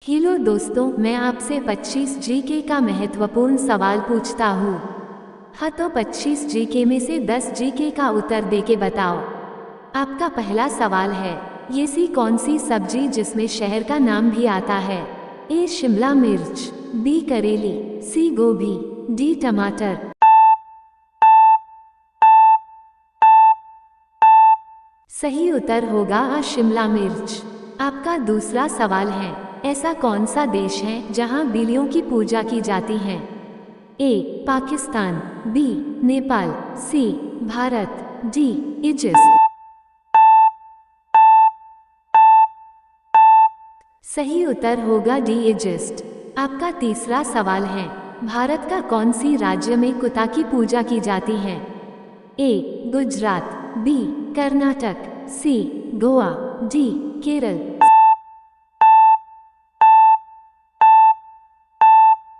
Hello दोस्तों, मैं आपसे 25 जीके का महत्वपूर्ण सवाल पूछता हूँ। हाँ, तो 25 जीके में से 10 जीके का उत्तर देके बताओ। आपका पहला सवाल है, ये सी कौन सी सब्जी जिसमें शहर का नाम भी आता है? ए शिमला मिर्च, बी करेली, सी गोभी, डी टमाटर। सही उत्तर होगा आ शिमला मिर्च। आपका दूसरा सवाल है, ऐसा कौन सा देश है जहां बिल्लियों की पूजा की जाती है? ए पाकिस्तान, बी नेपाल, सी भारत, डी इजिप्ट। सही उत्तर होगा डी इजिप्ट। आपका तीसरा सवाल है, भारत का कौन सी राज्य में कुत्ता की पूजा की जाती है? ए गुजरात, बी कर्नाटक, सी गोवा, डी केरल।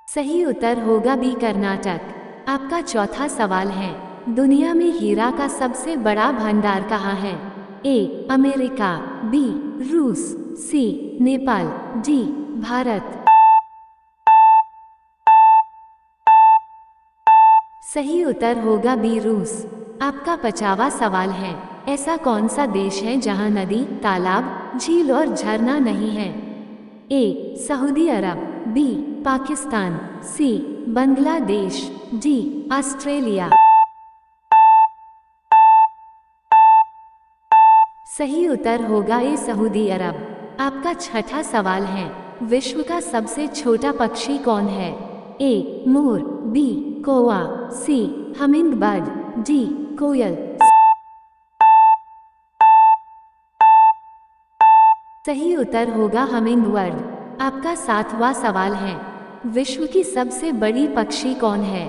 सही उत्तर होगा बी कर्नाटक। आपका चौथा सवाल है, दुनिया में हीरा का सबसे बड़ा भंडार कहाँ है? ए अमेरिका, बी रूस, सी नेपाल, डी भारत। सही उत्तर होगा बी रूस। आपका 50वां सवाल है, ऐसा कौन सा देश है जहां नदी, तालाब, झील और झरना नहीं है? ए सऊदी अरब, बी पाकिस्तान, सी बांग्लादेश, डी ऑस्ट्रेलिया। सही उत्तर होगा ए सऊदी अरब। आपका छठा सवाल है, विश्व का सबसे छोटा पक्षी कौन है? ए मोर, बी कौवा, सी हमिंगबर्ड, डी कोयल। सही उत्तर होगा हमिंगबर्ड। आपका 7वां सवाल है, विश्व की सबसे बड़ी पक्षी कौन है?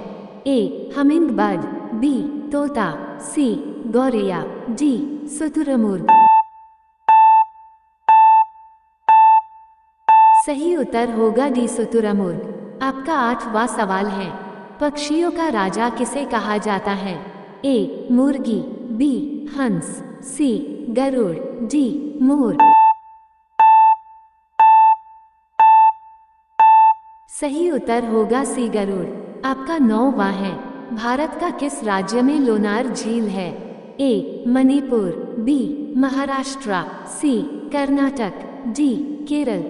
ए हमिंगबर्ड, बी तोता, सी गौरैया, डी शुतुरमुर्ग। सही उत्तर होगा डी शुतुरमुर्ग। आपका 8वां सवाल है, पक्षियों का राजा किसे कहा जाता है? ए मुर्गी, बी हंस, सी गरुड़, डी मोर। सही उत्तर होगा सी गरुड़। आपका 9वां है, भारत का किस राज्य में लोनार झील है? ए मणिपुर, बी महाराष्ट्र, सी कर्नाटक, डी केरल।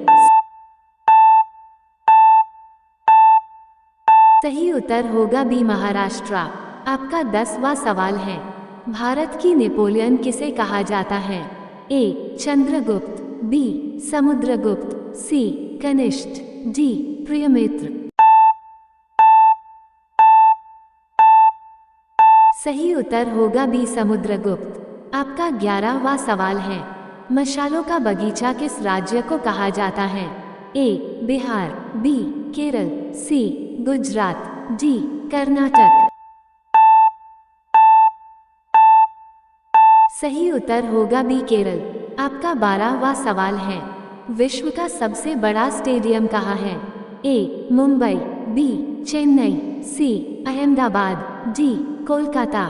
सही उत्तर होगा बी महाराष्ट्र। आपका 10वां सवाल है, भारत की नेपोलियन किसे कहा जाता है? ए चंद्रगुप्त, बी समुद्रगुप्त, सी कनिष्क, डी प्रियमित्र। सही उत्तर होगा बी समुद्रगुप्त। आपका 11वां सवाल है, मशालों का बगीचा किस राज्य को कहा जाता है? ए बिहार, बी केरल, सी गुजरात, डी कर्नाटक। सही उत्तर होगा बी केरल। आपका 12वां सवाल है, विश्व का सबसे बड़ा स्टेडियम कहाँ है? ए मुंबई, बी चेन्नई, सी अहमदाबाद, डी कोलकाता।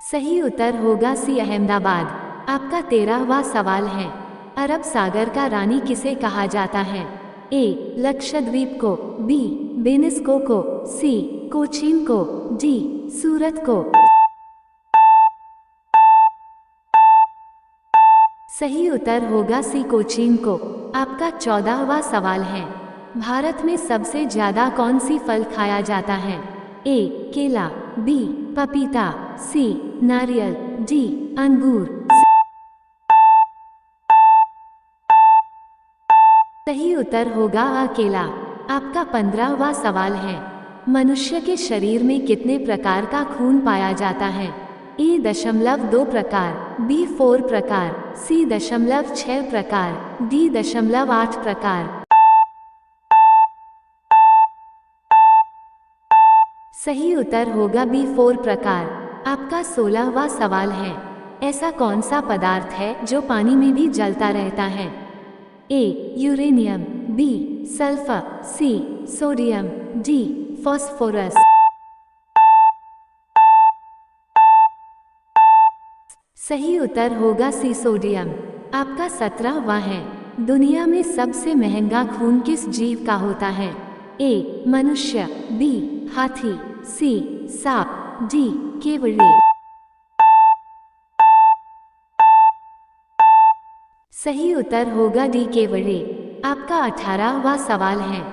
सही उत्तर होगा सी अहमदाबाद। आपका 13वां सवाल है, अरब सागर का रानी किसे कहा जाता है? ए लक्षद्वीप को, बी बेनिस्को को, सी कोचीन को, डी सूरत को। सही उत्तर होगा सी कोचीन को। आपका 14वां सवाल है, भारत में सबसे ज्यादा कौन सी फल खाया जाता है? ए केला, बी पपीता, सी नारियल, डी अंगूर। सही उत्तर होगा आ केला। आपका 15वां सवाल है, मनुष्य के शरीर में कितने प्रकार का खून पाया जाता है? ए 0.2 प्रकार, बी 4 प्रकार, सी 0.6 प्रकार, डी 0.8 प्रकार। सही उत्तर होगा बी 4 प्रकार। आपका 16वां सवाल है, ऐसा कौन सा पदार्थ है जो पानी में भी जलता रहता है? A uranium, B sulphur, C sodium, D phosphorus. सही उत्तर होगा सी सोडियम। आपका 17वां है। दुनिया में सबसे महंगा खून किस जीव का होता है? ए मनुष्य, बी हाथी, सी सांप, डी केवड़े। सही उत्तर होगा डी केवड़े। आपका 18वां सवाल है।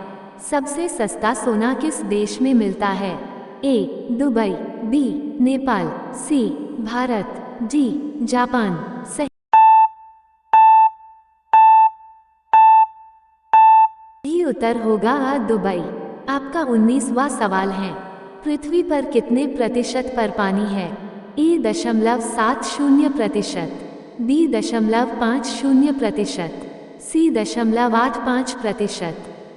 सबसे सस्ता सोना किस देश में मिलता है? ए दुबई, बी नेपाल, सी भारत, डी जापान। सही उत्तर होगा आ दुबई। आपका 19वां सवाल है। पृथ्वी पर कितने प्रतिशत पर पानी है? ए 0.70%, बी 0.50%, सी 0.85%,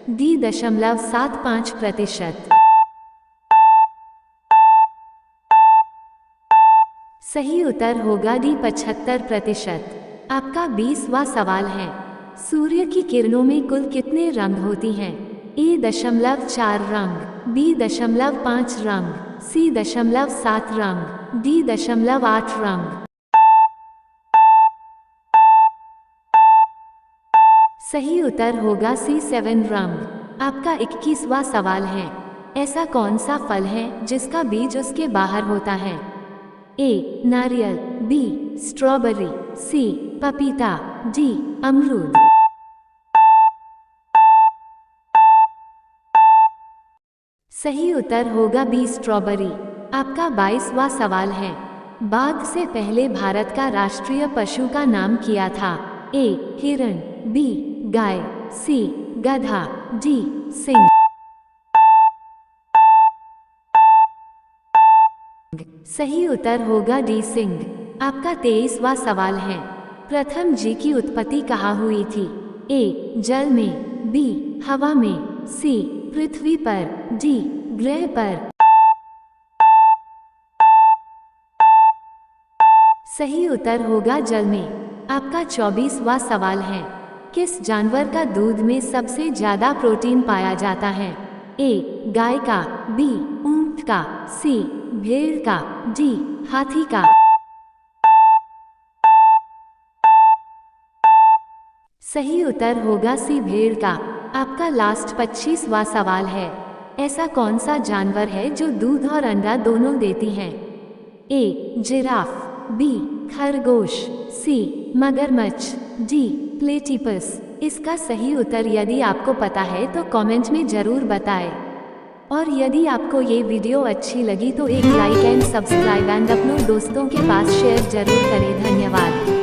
डी 0.75%। सही उत्तर होगा डी 75%। आपका 20वां सवाल है। सूर्य की किरणों में कुल कितने रंग होती हैं? ए 0.4 रंग, बी 0.5 रंग, सी 0.7 रंग, डी 0.8 रंग। सही उत्तर होगा सी 7 रंग। आपका 21वां सवाल है। ऐसा कौन सा फल है जिसका बीज उसके बाहर होता है? ए नारियल, बी स्ट्रॉबेरी, सी पपीता, डी अमरूद। सही उत्तर होगा बी स्ट्रॉबेरी। आपका 22वां सवाल है। बाघ से पहले भारत का राष्ट्रीय पशु का नाम किया था? ए हिरण, बी गाय, सी गधा, डी सिंह। सही उत्तर होगा डी सिंह। आपका 23वां सवाल है। प्रथम जी की उत्पत्ति कहाँ हुई थी? ए जल में, बी हवा में, सी पृथ्वी पर, डी ग्रह पर। सही उत्तर होगा जल में। आपका 24वां सवाल है। किस जानवर का दूध में सबसे ज्यादा प्रोटीन पाया जाता है? ए गाय का, बी ऊंट का, सी भेड़ का, डी हाथी का। सही उत्तर होगा सी भेड़ का। आपका लास्ट 25वां सवाल है। ऐसा कौन सा जानवर है जो दूध और अंडा दोनों देती है? ए जिराफ, बी खरगोश, सी मगरमच्छ, डी प्लेटिपस। इसका सही उत्तर यदि आपको पता है तो कमेंट में जरूर बताएं। और यदि आपको ये वीडियो अच्छी लगी तो एक लाइक एंड सब्सक्राइब एंड अपनों दोस्तों के पास शेयर जरूर करें। धन्यवाद।